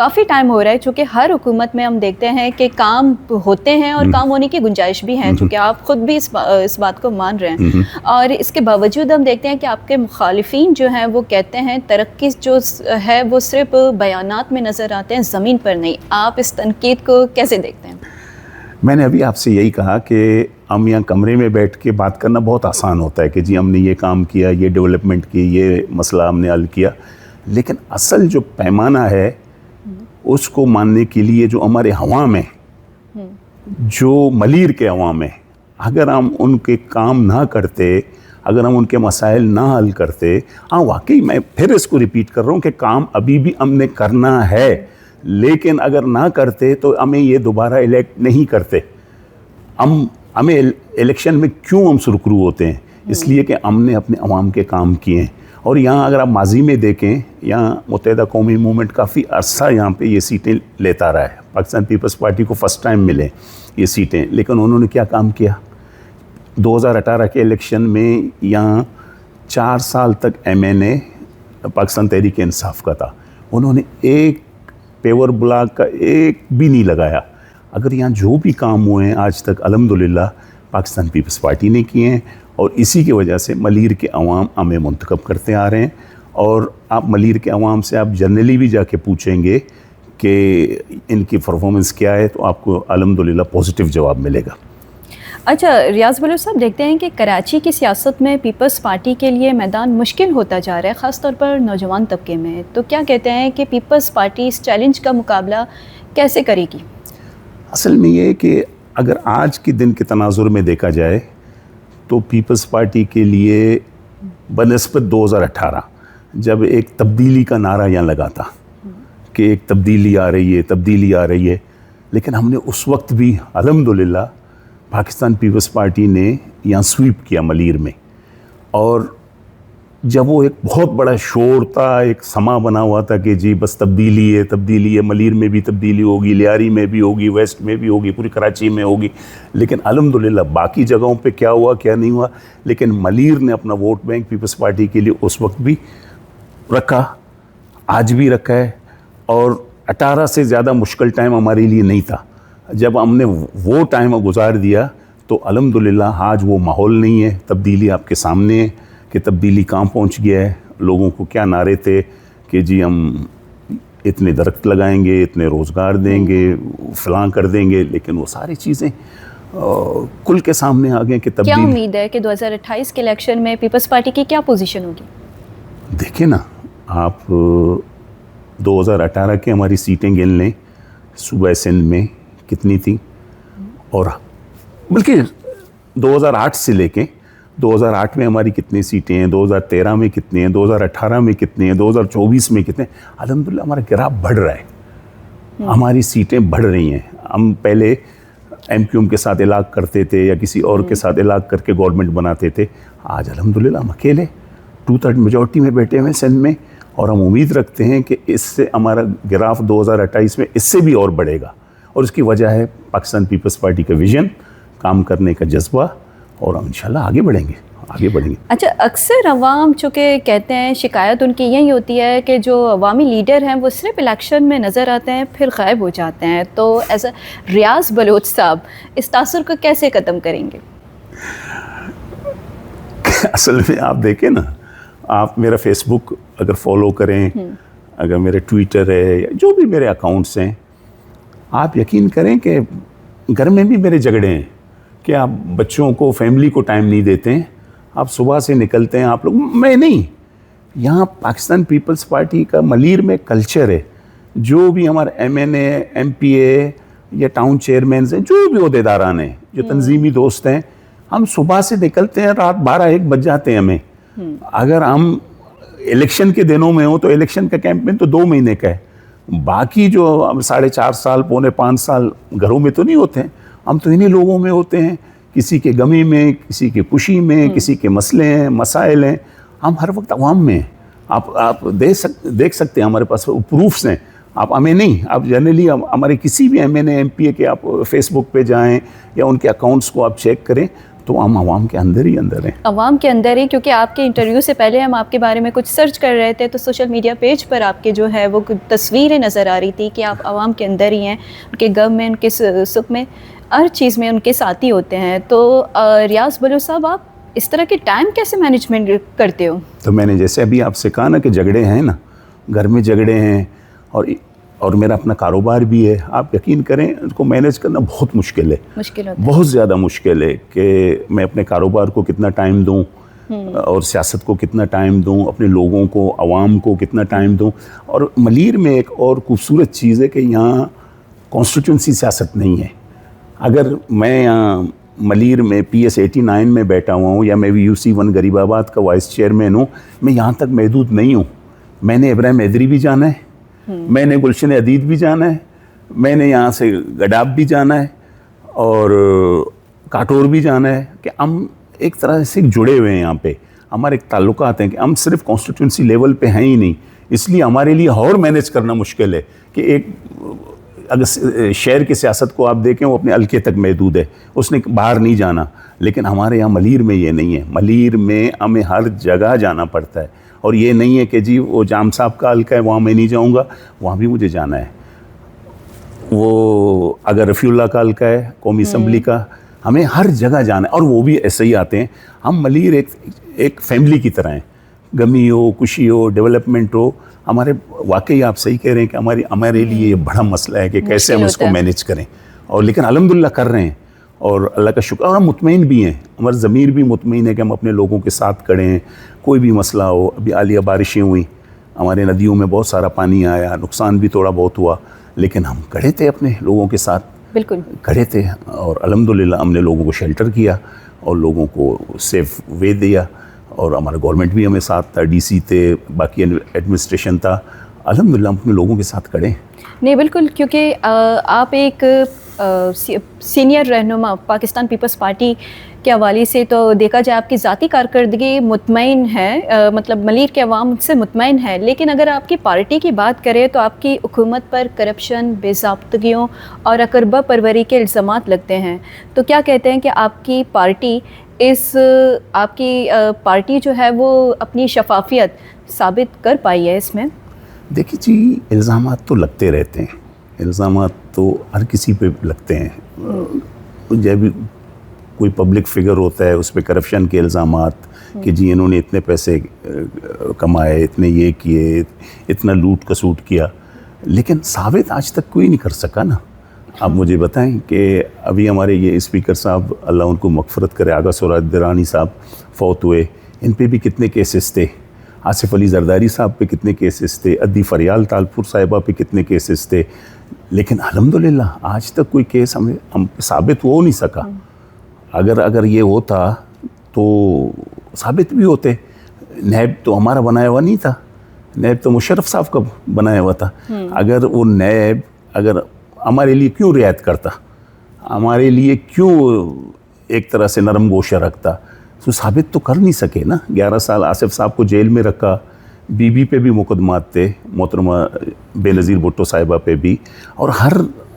کافی time ہو رہا ہے, چونکہ ہر حکومت میں ہم دیکھتے ہیں کہ کام ہوتے ہیں اور کام ہونے کی گنجائش بھی ہے, چونکہ آپ خود بھی اس بات کو مان رہے ہیں, اور اس کے باوجود ہم دیکھتے ہیں کہ آپ کے مخالفین جو ہیں وہ کہتے ہیں ترقی جو ہے وہ صرف بیانات میں نظر آتے ہیں, زمین پر نہیں. آپ اس تنقید کو کیسے دیکھتے ہیں؟ میں نے ابھی آپ سے یہی کہا کہ ہم یہاں کمرے میں بیٹھ کے بات کرنا بہت آسان ہوتا ہے کہ جی ہم نے یہ کام کیا, یہ ڈیولپمنٹ کی, یہ مسئلہ ہم نے حل کیا, لیکن اصل جو پیمانہ ہے اس کو ماننے کے لیے جو ہمارے عوام ہیں, جو ملیر کے عوام ہیں, اگر ہم ان کے کام نہ کرتے, اگر ہم ان کے مسائل نہ حل کرتے, ہاں واقعی میں پھر اس کو ریپیٹ کر رہا ہوں کہ کام ابھی بھی ہم نے کرنا ہے, لیکن اگر نہ کرتے تو ہمیں یہ دوبارہ الیکٹ نہیں کرتے. ہمیں الیکشن میں کیوں ہم سرخرو ہوتے ہیں؟ اس لیے کہ ہم نے اپنے عوام کے کام کیے ہیں. اور یہاں اگر آپ ماضی میں دیکھیں, یہاں متحدہ قومی موومنٹ کافی عرصہ یہاں پہ یہ سیٹیں لیتا رہا ہے. پاکستان پیپلز پارٹی کو فرسٹ ٹائم ملے یہ سیٹیں, لیکن انہوں نے کیا کام کیا؟ 2018 کے الیکشن میں یہاں 4 سال تک MNA پاکستان تحریک انصاف کا تھا, انہوں نے ایک پیور بلاک کا ایک بھی نہیں لگایا. اگر یہاں جو بھی کام ہوئے ہیں آج تک الحمدللہ پاکستان پیپلز پارٹی نے کیے ہیں, اور اسی کی وجہ سے ملیر کے عوام ہمیں منتخب کرتے آ رہے ہیں. اور آپ ملیر کے عوام سے آپ جنرلی بھی جا کے پوچھیں گے کہ ان کی پرفارمنس کیا ہے, تو آپ کو الحمدللہ پازیٹیو جواب ملے گا. اچھا ریاض بلوچ صاحب, دیکھتے ہیں کہ کراچی کی سیاست میں پیپلز پارٹی کے لیے میدان مشکل ہوتا جا رہا ہے, خاص طور پر نوجوان طبقے میں. تو کیا کہتے ہیں کہ پیپلز پارٹی اس چیلنج کا مقابلہ کیسے کرے گی؟ اصل میں یہ ہے کہ اگر آج کے دن کے تناظر میں دیکھا جائے تو پیپلز پارٹی کے لیے بنسبت 2018 جب ایک تبدیلی کا نعرہ یہاں لگا تھا کہ ایک تبدیلی آ رہی ہے, تبدیلی آ رہی ہے, لیکن ہم نے اس وقت بھی الحمدللہ پاکستان پیپلز پارٹی نے یہاں سویپ کیا ملیر میں. اور جب وہ ایک بہت بڑا شور تھا, ایک سما بنا ہوا تھا کہ جی بس تبدیلی ہے, تبدیلی ہے, ملیر میں بھی تبدیلی ہوگی, لیاری میں بھی ہوگی, ویسٹ میں بھی ہوگی, پوری کراچی میں ہوگی, لیکن الحمدللہ باقی جگہوں پہ کیا ہوا کیا نہیں ہوا, لیکن ملیر نے اپنا ووٹ بینک پیپلز پارٹی کے لیے اس وقت بھی رکھا, آج بھی رکھا ہے. اور 18 سے زیادہ مشکل ٹائم ہمارے لیے نہیں تھا. جب ہم نے وہ ٹائم گزار دیا تو الحمدللہ آج وہ ماحول نہیں ہے. تبدیلی آپ کے سامنے ہے کہ تبدیلی کہاں پہنچ گیا ہے. لوگوں کو کیا نعرے تھے کہ جی ہم اتنے درخت لگائیں گے, اتنے روزگار دیں گے, فلاں کر دیں گے, لیکن وہ ساری چیزیں کل کے سامنے آ گئے کہ تبدیلی. کیا امید ہے کہ 2028 کے الیکشن میں پیپلز پارٹی کی کیا پوزیشن ہوگی؟ دیکھیں نا آپ 2018 کے ہماری سیٹیں گن لیں, صوبہ سندھ میں کتنی تھیں, اور بلکہ 2008 سے لے کے 2008 میں ہماری کتنی سیٹیں ہیں, 2013 میں کتنی ہیں, 2018 میں کتنی ہیں, 2024 میں کتنے, الحمدللہ ہمارا گراف بڑھ رہا ہے, ہماری سیٹیں بڑھ رہی ہیں. ہم پہلے MQM کے ساتھ الاگ کرتے تھے یا کسی اور کے ساتھ الاگ کر کے گورنمنٹ بناتے تھے, آج الحمدللہ ہم اکیلے 2/3 میجورٹی میں بیٹھے ہوئے سندھ میں, اور ہم امید رکھتے ہیں کہ اس سے ہمارا گراف 2028 میں اس سے بھی اور بڑھے گا. اور اس کی وجہ ہے پاکستان پیپلز پارٹی کا ویژن, کام کرنے کا جذبہ, اور ہم انشاءاللہ آگے بڑھیں گے. اچھا, اکثر عوام چونکہ کہتے ہیں, شکایت ان کی یہی ہوتی ہے کہ جو عوامی لیڈر ہیں وہ صرف الیکشن میں نظر آتے ہیں پھر غائب ہو جاتے ہیں. تو ایز اے ریاض بلوچ صاحب اس تاثر کو کیسے ختم کریں گے؟ اصل میں آپ دیکھیں نا, آپ میرا فیس بک اگر فالو کریں, اگر میرے ٹویٹر ہے یا جو بھی میرے اکاؤنٹس ہیں, آپ یقین کریں کہ گھر میں بھی میرے جھگڑے ہیں کہ آپ بچوں کو, فیملی کو ٹائم نہیں دیتے ہیں. آپ صبح سے نکلتے ہیں آپ لوگ, میں نہیں, یہاں پاکستان پیپلز پارٹی کا ملیر میں کلچر ہے. جو بھی ہمارے MNA, MPA یا ٹاؤن چیئرمینز ہیں, جو بھی عہدیداران ہیں, جو تنظیمی دوست ہیں, ہم صبح سے نکلتے ہیں, رات 12-1 بج جاتے ہیں ہمیں. اگر ہم الیکشن کے دنوں میں ہوں تو الیکشن کا کیمپین تو 2 مہینے کا ہے. باقی جو ہم 4.5 سال 4.5 سال گھروں میں تو نہیں ہوتے ہیں, ہم تو انہی لوگوں میں ہوتے ہیں, کسی کے غمی میں, کسی کے خوشی میں, کسی کے مسئلے ہیں, مسائل ہیں, ہم ہر وقت عوام میں ہیں. آپ دیکھ سکتے ہیں, ہمارے پاس پروفس ہیں. آپ ہمیں نہیں, آپ جنرلی ہمارے کسی بھی MNA MPA کے آپ فیس بک پہ جائیں یا ان کے اکاؤنٹس کو آپ چیک کریں تو ہم عوام کے اندر ہی اندر ہیں. عوام کے اندر ہی, کیونکہ آپ کے انٹرویو سے پہلے ہم آپ کے بارے میں کچھ سرچ کر رہے تھے تو سوشل میڈیا پیج پر آپ کے جو ہے وہ تصویریں نظر آ رہی تھی کہ آپ عوام کے اندر ہی ہیں, ان کے غم میں, ان کے سکھ میں, ہر چیز میں ان کے ساتھی ہوتے ہیں. تو ریاض بلوچ صاحب, آپ اس طرح کے ٹائم کیسے مینجمنٹ کرتے ہو؟ تو میں نے جیسے ابھی آپ سے کہا نا کہ جھگڑے ہیں نا, گھر میں جھگڑے ہیں, اور میرا اپنا کاروبار بھی ہے. آپ یقین کریں اس کو مینیج کرنا بہت مشکل ہے, بہت زیادہ مشکل ہے کہ میں اپنے کاروبار کو کتنا ٹائم دوں اور سیاست کو کتنا ٹائم دوں, اپنے لوگوں کو, عوام کو کتنا ٹائم دوں. اور ملیر میں ایک اور خوبصورت چیز ہے کہ یہاں کانسٹیٹوئنسی سیاست نہیں ہے. اگر میں یہاں ملیر میں PS89 میں بیٹھا ہوا ہوں یا میں UC1 غریب آباد کا وائس چیئرمین ہوں, میں یہاں تک محدود نہیں ہوں. میں نے ابراہیم حیدری بھی جانا ہے, میں نے گلشن عدید بھی جانا ہے, میں نے یہاں سے گڈاب بھی جانا ہے اور کاٹور بھی جانا ہے. کہ ہم ایک طرح سے جڑے ہوئے ہیں یہاں پہ, ہمارے ایک تعلقات ہیں کہ ہم صرف کانسٹیٹوئنسی لیول پہ ہیں ہی نہیں. اس لیے ہمارے لیے اور مینیج کرنا مشکل ہے کہ ایک اگر شہر کی سیاست کو آپ دیکھیں وہ اپنے حلقے تک محدود ہے, اس نے باہر نہیں جانا. لیکن ہمارے یہاں ملیر میں یہ نہیں ہے. ملیر میں ہمیں ہر جگہ جانا پڑتا ہے, اور یہ نہیں ہے کہ جی وہ جام صاحب کا حلقہ ہے وہاں میں نہیں جاؤں گا, وہاں بھی مجھے جانا ہے. وہ اگر رفیع اللہ کا حلقہ ہے قومی اسمبلی کا, ہمیں ہر جگہ جانا ہے, اور وہ بھی ایسے ہی آتے ہیں. ہم ملیر ایک فیملی کی طرح ہیں, غمی ہو, خوشی ہو, ڈیولپمنٹ ہو. ہمارے واقعی آپ صحیح کہہ رہے ہیں کہ ہمارے لیے یہ بڑا مسئلہ ہے کہ کیسے ہم اس کو مینیج کریں, اور لیکن الحمدللہ کر رہے ہیں اور اللہ کا شکر. اور ہم مطمئن بھی ہیں, ہمارا ضمیر بھی مطمئن ہے کہ ہم اپنے لوگوں کے ساتھ کھڑے ہیں. کوئی بھی مسئلہ ہو, ابھی حالیہ بارشیں ہوئیں, ہمارے ندیوں میں بہت سارا پانی آیا, نقصان بھی تھوڑا بہت ہوا, لیکن ہم کھڑے تھے اپنے لوگوں کے ساتھ, بالکل کھڑے تھے. اور الحمدللہ ہم نے لوگوں کو شیلٹر کیا اور لوگوں کو سیف وے دیا, اور ہمارا گورنمنٹ بھی ہمیں ساتھ تھا, DC تھے, باقی ایڈمنسٹریشن تھا. الحمدللہ ہم اپنے لوگوں کے ساتھ کھڑے ہیں. نہیں بالکل, کیونکہ آپ ایک سینئر رہنما پاکستان پیپلز پارٹی کے حوالے سے تو دیکھا جائے آپ کی ذاتی کارکردگی مطمئن ہے, مطلب ملیر کے عوام سے مطمئن ہے. لیکن اگر آپ کی پارٹی کی بات کریں تو آپ کی حکومت پر کرپشن, بے ضابطگیوں اور اقربا پروری کے الزامات لگتے ہیں. تو کیا کہتے ہیں کہ آپ کی پارٹی جو ہے وہ اپنی شفافیت ثابت کر پائی ہے اس میں؟ دیکھیے جی, الزامات تو لگتے رہتے ہیں, الزامات تو ہر کسی پہ لگتے ہیں. جب کوئی پبلک فگر ہوتا ہے اس پہ کرپشن کے الزامات کہ جی انہوں نے اتنے پیسے کمائے, اتنے یہ کیے, اتنا لوٹ کسوٹ کیا, لیکن ثابت آج تک کوئی نہیں کر سکا نا. آپ مجھے بتائیں کہ ابھی ہمارے یہ اسپیکر صاحب, اللہ ان کو مغفرت کرے, آغا سوراد درانی صاحب فوت ہوئے, ان پہ بھی کتنے کیسز تھے. آصف علی زرداری صاحب پہ کتنے کیسز تھے, ادی فریال تالپور صاحبہ پہ کتنے کیسز تھے. لیکن الحمدللہ آج تک کوئی کیس ہم ثابت ہو نہیں سکا. اگر یہ ہوتا تو ثابت بھی ہوتے. نیب تو ہمارا بنایا ہوا نہیں تھا, نیب تو مشرف صاحب کا بنایا ہوا تھا. اگر وہ نیب اگر ہمارے لیے کیوں رعایت کرتا, ہمارے لیے کیوں ایک طرح سے نرم گوشہ رکھتا, تو ثابت تو کر نہیں سکے نا. 11 سال آصف صاحب کو جیل میں رکھا, بی پہ بھی مقدمات تھے, محترمہ بے نظیر بھٹو صاحبہ پہ بھی, اور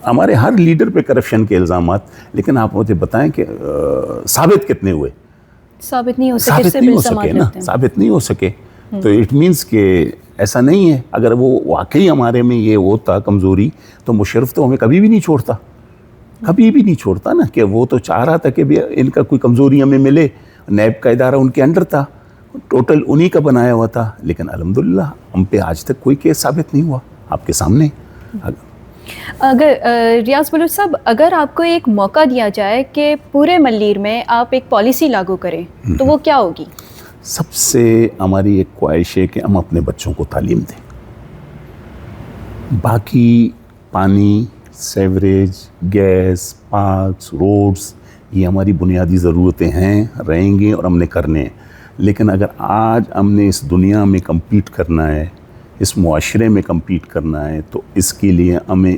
ہمارے ہر لیڈر پہ کرپشن کے الزامات. لیکن آپ مجھے بتائیں کہ ثابت کتنے ہوئے؟ ثابت نہیں ہو سکے نا, ثابت نہیں ہو سکے. تو اٹ مینس کہ ایسا نہیں ہے. اگر وہ واقعی ہمارے میں یہ ہوتا کمزوری تو مشرف تو ہمیں کبھی بھی نہیں چھوڑتا, کبھی بھی نہیں چھوڑتا نا. کہ وہ تو چاہ رہا تھا کہ ان کا کوئی کمزوری ہمیں ملے. نیب کا ادارہ ان کے انڈر تھا, ٹوٹل انہی کا بنایا ہوا تھا. لیکن الحمدللہ ہم پہ آج تک کوئی کیس ثابت نہیں ہوا. آپ کے سامنے اگر ریاض بلوچ صاحب, اگر آپ کو ایک موقع دیا جائے کہ پورے ملیر میں آپ ایک پالیسی لاگو کریں تو وہ کیا ہوگی؟ سب سے ہماری ایک خواہش ہے کہ ہم اپنے بچوں کو تعلیم دیں. باقی پانی, سیوریج, گیس, پارکس, روڈز, یہ ہماری بنیادی ضرورتیں ہیں, رہیں گی اور ہم نے کرنے ہیں. لیکن اگر آج ہم نے اس دنیا میں کمپیٹ کرنا ہے, اس معاشرے میں کمپیٹ کرنا ہے, تو اس کے لیے ہمیں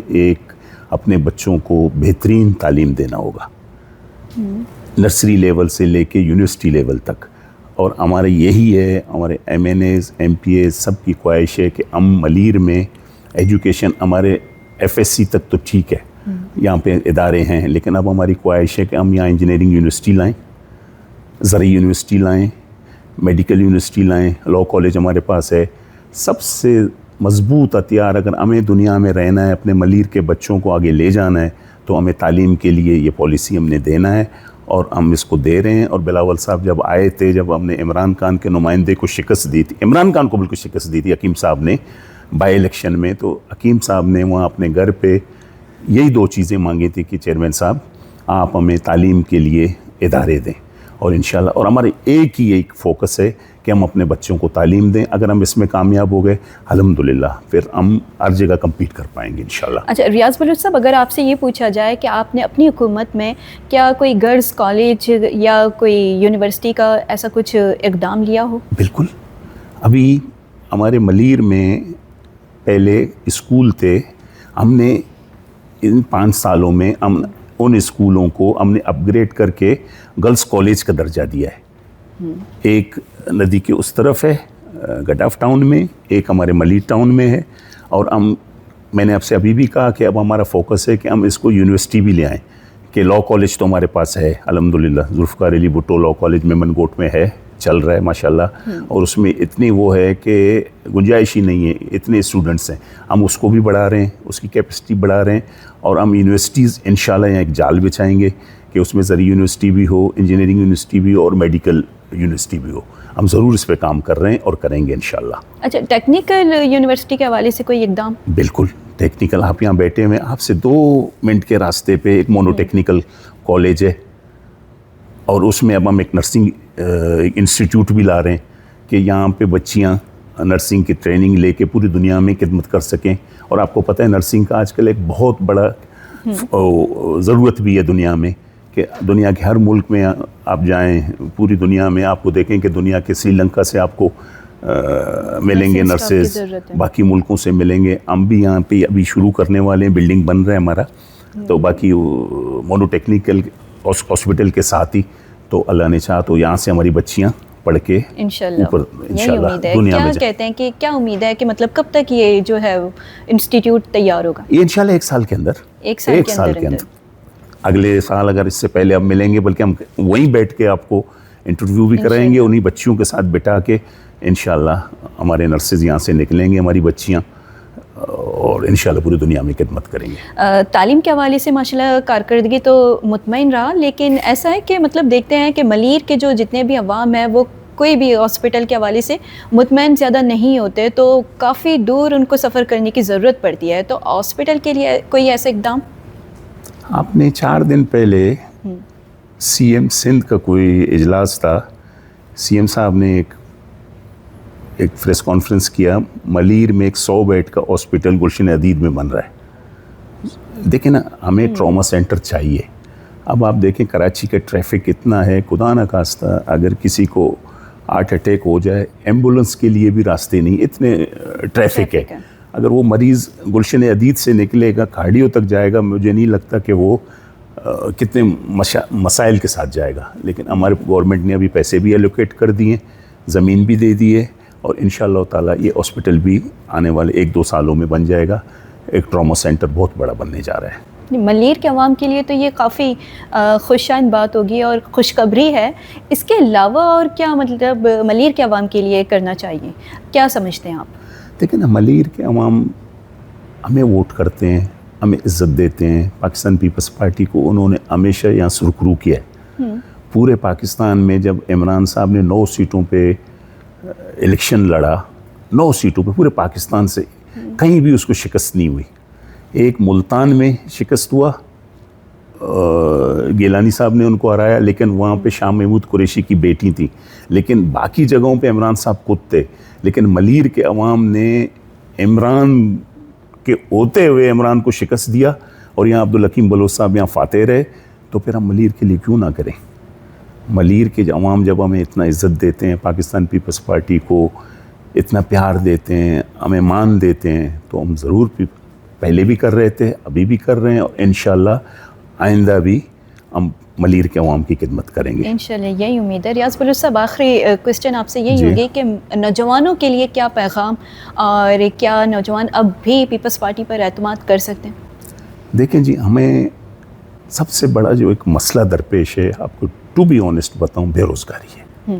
اپنے بچوں کو بہترین تعلیم دینا ہوگا, نرسری لیول سے لے کے یونیورسٹی لیول تک. اور ہمارا یہی ہے, ہمارے MNAs, MPAs سب کی خواہش ہے کہ ہم ملیر میں ایجوکیشن, ہمارے FSC تک تو ٹھیک ہے, یہاں پہ ادارے ہیں, لیکن اب ہماری خواہش ہے کہ ہم یہاں انجینئرنگ یونیورسٹی لائیں, زرعی یونیورسٹی لائیں, میڈیکل یونیورسٹی لائیں, لاء کالج ہمارے پاس ہے. سب سے مضبوط ہتھیار اگر ہمیں دنیا میں رہنا ہے, اپنے ملیر کے بچوں کو آگے لے جانا ہے, تو ہمیں تعلیم کے لیے یہ پالیسی ہم نے دینا ہے, اور ہم اس کو دے رہے ہیں. اور بلاول صاحب جب آئے تھے, جب ہم نے عمران خان کے نمائندے کو شکست دی تھی, عمران خان کو بالکل شکست دی تھی حکیم صاحب نے بائی الیکشن میں, تو حکیم صاحب نے وہاں اپنے گھر پہ یہی 2 چیزیں مانگی تھی کہ چیئرمین صاحب آپ ہمیں تعلیم کے لیے ادارے دیں, اور انشاءاللہ, اور ہمارے ایک فوکس ہے کہ ہم اپنے بچوں کو تعلیم دیں. اگر ہم اس میں کامیاب ہو گئے الحمدللہ, پھر ہم ہر جگہ کمپیٹ کر پائیں گے انشاءاللہ. اچھا ریاض بلوچ صاحب, اگر آپ سے یہ پوچھا جائے کہ آپ نے اپنی حکومت میں کیا کوئی گرلز کالج یا کوئی یونیورسٹی کا ایسا کچھ اقدام لیا ہو؟ بالکل. ابھی ہمارے ملیر میں پہلے اسکول تھے, ہم نے ان 5 سالوں میں ہم ان اسکولوں کو ہم نے اپ گریڈ کر کے گرلز کالج کا درجہ دیا ہے. ایک ندی کے اس طرف ہے گڈاف ٹاؤن میں, ایک ہمارے ملیر ٹاؤن میں ہے, اور میں نے آپ سے ابھی بھی کہا کہ اب ہمارا فوکس ہے کہ ہم اس کو یونیورسٹی بھی لے آئیں. کہ لاء کالج تو ہمارے پاس ہے الحمدللہ, ذوالفقار علی بھٹو لاء کالج میں منگوٹ میں ہے, چل رہا ہے ماشاءاللہ, اور اس میں اتنی وہ ہے کہ گنجائش ہی نہیں ہے, اتنے اسٹوڈنٹس ہیں. ہم اس کو بھی بڑھا رہے ہیں, اس کی کیپیسٹی بڑھا رہے ہیں, اور ہم یونیورسٹیز انشاءاللہ یہاں ایک جال بچھائیں گے کہ اس میں زرعی یونیورسٹی بھی ہو, انجینئرنگ یونیورسٹی بھی ہو, اور میڈیکل یونیورسٹی بھی ہو. ہم ضرور اس پہ کام کر رہے ہیں اور کریں گے انشاءاللہ. اچھا, ٹیکنیکل یونیورسٹی کے حوالے سے کوئی اقدام؟ بالکل. ٹیکنیکل, آپ یہاں بیٹھے ہوئے, آپ سے 2 منٹ کے راستے پہ ایک مونو ٹیکنیکل کالج ہے, اور اس میں اب ہم ایک نرسنگ انسٹیٹیوٹ بھی لا رہے ہیں کہ یہاں پہ بچیاں نرسنگ کی ٹریننگ لے کے پوری دنیا میں خدمت کر سکیں. اور آپ کو پتہ ہے نرسنگ کا آج کل ایک بہت بڑا ضرورت بھی ہے دنیا میں, کہ دنیا کے ہر ملک میں آپ جائیں, پوری دنیا میں آپ کو دیکھیں کہ دنیا کے سری لنکا سے آپ کو ملیں گے نرسز, باقی ملکوں سے ملیں گے. ہم بھی یہاں پہ ابھی شروع کرنے والے ہیں, بلڈنگ بن رہا ہے ہمارا, تو باقی مونو ٹیکنیکل ہاسپٹل کے ساتھ ہی, تو اللہ نے چاہا تو یہاں سے ہماری بچیاں پڑھ کے انشاءاللہ دنیا میں. کیا کہتے ہیں کہ کیا امید ہے کہ مطلب کب تک یہ جو ہے انسٹیٹیوٹ تیار ہوگا؟ یہ انشاءاللہ 1 سال کے اندر, 1 سال کے اندر. اگلے سال اگر اس سے پہلے اب ملیں گے, بلکہ ہم وہیں بیٹھ کے آپ کو انٹرویو بھی کرائیں گے, انہیں بچیوں کے ساتھ بٹھا کے انشاءاللہ ہمارے نرسز یہاں سے نکلیں گے, ہماری بچیاں, اور انشاءاللہ پوری دنیا میں خدمت کریں گے. تعلیم کے حوالے سے ماشاءاللہ کارکردگی تو مطمئن رہا, لیکن ایسا ہے کہ مطلب دیکھتے ہیں کہ ملیر کے جو جتنے بھی عوام ہیں وہ کوئی بھی ہاسپٹل کے حوالے سے مطمئن زیادہ نہیں ہوتے, تو کافی دور ان کو سفر کرنے کی ضرورت پڑتی ہے. تو ہاسپٹل کے لیے کوئی ایسا اقدام؟ آپ نے 4 دن پہلے سی ایم سندھ کا کوئی اجلاس تھا, سی ایم صاحب نے ایک پریس کانفرنس کیا, ملیر میں ایک 100 بیڈ کا ہاسپٹل گلشن عدید میں بن رہا ہے. دیکھیں نا, ہمیں ٹراما سینٹر چاہیے. اب آپ دیکھیں کراچی کا ٹریفک اتنا ہے, خدا نخواستہ اگر کسی کو ہارٹ اٹیک ہو جائے, ایمبولنس کے لیے بھی راستے نہیں, اتنے ٹریفک ہے. اگر وہ مریض گلشن عدید سے نکلے گا, کھاڑیوں تک جائے گا, مجھے نہیں لگتا کہ وہ کتنے مسائل کے ساتھ جائے گا. لیکن ہمارے گورنمنٹ نے ابھی پیسے بھی الوکیٹ کر دیے, زمین بھی دے دی ہے, اور انشاءاللہ تعالیٰ یہ ہاسپٹل بھی آنے والے 1-2 سالوں میں بن جائے گا. ایک ٹراما سینٹر بہت بڑا بننے جا رہا ہے. ملیر کے عوام کے لیے تو یہ کافی خوشائند بات ہوگی اور خوشخبری ہے. اس کے علاوہ اور کیا مطلب ملیر کے عوام کے لیے کرنا چاہیے, کیا سمجھتے ہیں آپ؟ دیکھیں نا, ملیر کے عوام ہمیں ووٹ کرتے ہیں, ہمیں عزت دیتے ہیں. پاکستان پیپلز پارٹی کو انہوں نے ہمیشہ یہاں سرخرو کیا ہے. پورے پاکستان میں جب عمران صاحب نے 9 سیٹوں پہ الیکشن لڑا, 9 سیٹوں پہ پورے پاکستان سے, کہیں بھی اس کو شکست نہیں ہوئی. ایک ملتان میں شکست ہوا, گیلانی صاحب نے ان کو ہرایا, لیکن وہاں پہ شاہ محمود قریشی کی بیٹی تھی. لیکن باقی جگہوں پہ عمران صاحب خود تھے. لیکن ملیر کے عوام نے عمران کے ہوتے ہوئے عمران کو شکست دیا, اور یہاں عبدالحکیم بلوچ صاحب یہاں فاتح رہے. تو پھر ہم ملیر کے لیے کیوں نہ کریں؟ ملیر کے عوام جب ہمیں اتنا عزت دیتے ہیں, پاکستان پیپلز پارٹی کو اتنا پیار دیتے ہیں, ہمیں مان دیتے ہیں, تو ہم ضرور پہلے بھی کر رہے تھے, ابھی بھی کر رہے ہیں, اور انشاءاللہ آئندہ بھی ہم ملیر کے عوام کی خدمت کریں گے انشاءاللہ. یہی امید ہے. ریاض بلوچ صاحب, آخری کوشچن آپ سے یہی ہوگی کہ نوجوانوں کے لیے کیا پیغام, اور کیا نوجوان اب بھی پیپلز پارٹی پر اعتماد کر سکتے ہیں؟ دیکھیں جی, ہمیں سب سے بڑا جو ایک مسئلہ درپیش ہے, آپ کو ٹو بی آنیسٹ بتاؤں, بے روزگاری ہے.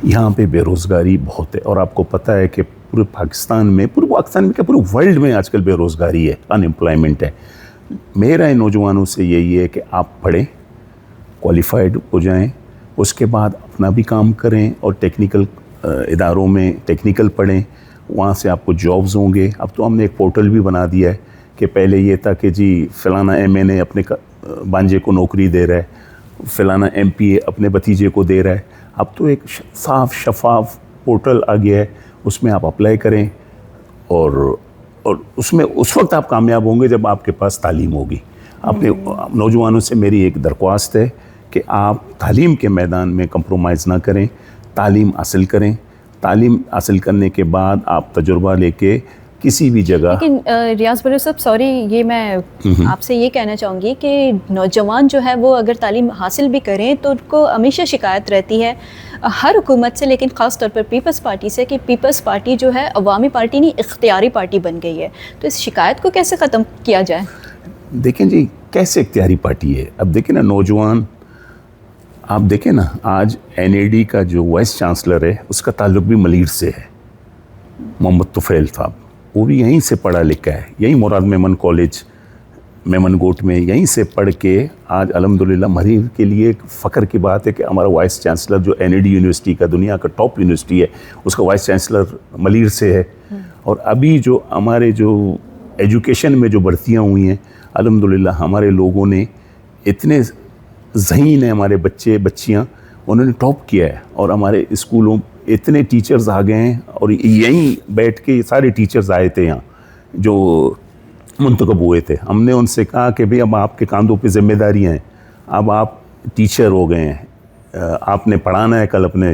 یہاں پہ بے روزگاری بہت ہے, اور آپ کو پتہ ہے کہ پورے پاکستان میں کیا پورے ورلڈ میں آج کل بے روزگاری ہے, ان امپلائمنٹ ہے. میرا نوجوانوں سے یہی ہے کہ آپ پڑھیں, کوالیفائڈ ہو جائیں, اس کے بعد اپنا بھی کام کریں, اور ٹیکنیکل اداروں میں ٹیکنیکل پڑھیں, وہاں سے آپ کو جابز ہوں گے. اب تو ہم نے ایک پورٹل بھی بنا دیا ہے کہ پہلے یہ تھا کہ جی فلانا MNA اپنے بانجے کو نوکری دے رہا ہے, فلانا MPA اپنے بھتیجے کو دے رہا ہے. اب تو ایک صاف شفاف پورٹل آ گیا ہے, اس میں آپ اپلائی کریں, اور اس میں اس وقت آپ کامیاب ہوں گے جب آپ کے پاس تعلیم ہوگی. اپنے نوجوانوں سے میری ایک درخواست ہے کہ آپ تعلیم کے میدان میں کمپرومائز نہ کریں, تعلیم حاصل کریں. تعلیم حاصل کرنے کے بعد آپ تجربہ لے کے کسی بھی جگہ. لیکن ریاض بلوچ صاحب سوری, یہ میں آپ سے یہ کہنا چاہوں گی کہ نوجوان جو ہے وہ اگر تعلیم حاصل بھی کریں تو ان کو ہمیشہ شکایت رہتی ہے ہر حکومت سے, لیکن خاص طور پر پیپلز پارٹی سے, کہ پیپلز پارٹی جو ہے عوامی پارٹی نہیں اختیاری پارٹی بن گئی ہے. تو اس شکایت کو کیسے ختم کیا جائے؟ دیکھیں جی کیسے اختیاری پارٹی ہے. اب دیکھیں نا نوجوان, آپ دیکھیں نا آج NAD کا جو وائس چانسلر ہے اس کا تعلق بھی ملیر سے ہے, محمد طفیل صاحب. وہ بھی یہیں سے پڑھا لکھا ہے, یہیں مراد میمن کالج میمن گوٹ میں یہیں سے پڑھ کے آج الحمدللہ ملیر کے لیے ایک فخر کی بات ہے کہ ہمارا وائس چانسلر جو NAD یونیورسٹی کا دنیا کا ٹاپ یونیورسٹی ہے اس کا وائس چانسلر ملیر سے ہے. اور ابھی جو ہمارے جو ایجوکیشن میں جو بھرتیاں ہوئی ہیں الحمدللہ ہمارے لوگوں نے اتنے ذہین ہیں, ہمارے بچے بچیاں انہوں نے ٹاپ کیا ہے, اور ہمارے اسکولوں اتنے ٹیچرز آ گئے ہیں. اور یہیں بیٹھ کے سارے ٹیچرز آئے تھے یہاں جو منتخب ہوئے تھے. ہم نے ان سے کہا کہ بھئی اب آپ کے کاندھوں پہ ذمہ داریاں ہیں, اب آپ ٹیچر ہو گئے ہیں, آپ نے پڑھانا ہے, کل اپنے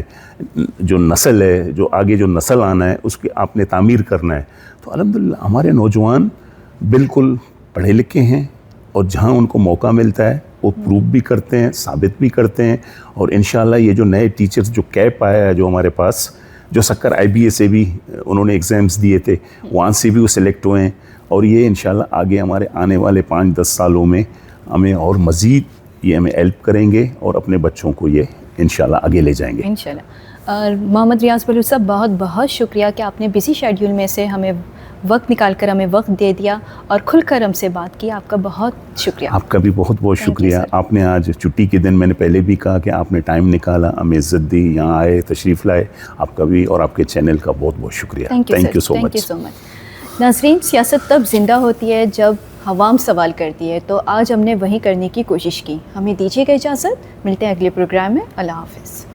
جو نسل ہے, جو آگے جو نسل آنا ہے اس کی آپ نے تعمیر کرنا ہے. تو الحمدللہ ہمارے نوجوان بالکل پڑھے لکھے ہیں, اور جہاں ان کو موقع ملتا ہے وہ پروو بھی کرتے ہیں, ثابت بھی کرتے ہیں. اور انشاءاللہ یہ جو نئے ٹیچرز جو کیپ آیا ہے جو ہمارے پاس, جو سکر IBA سے بھی انہوں نے ایگزامز دیے تھے, وہاں سے بھی وہ سلیکٹ ہوئے ہیں. اور یہ انشاءاللہ آگے ہمارے آنے والے 5-10 سالوں میں ہمیں اور مزید یہ ہمیں ہیلپ کریں گے, اور اپنے بچوں کو یہ انشاءاللہ آگے لے جائیں گے انشاءاللہ. اور محمد ریاض بلوچ صاحب بہت بہت شکریہ کہ آپ نے بزی شیڈیول میں سے ہمیں وقت نکال کر ہمیں وقت دے دیا اور کھل کر ہم سے بات کی. آپ کا بہت شکریہ. آپ کا بھی بہت بہت شکریہ. آپ نے آج چھٹی کے دن, میں نے پہلے بھی کہا کہ آپ نے ٹائم نکالا, ہمیں عزت دی, یہاں آئے, تشریف لائے. آپ کا بھی اور آپ کے چینل کا بہت بہت شکریہ. تھینک یو سو مچ. ناظرین, سیاست تب زندہ ہوتی ہے جب عوام سوال کرتی ہے, تو آج ہم نے وہی کرنے کی کوشش کی. ہمیں دیجیے گا اجازت, ملتے ہیں اگلے پروگرام میں. اللہ حافظ.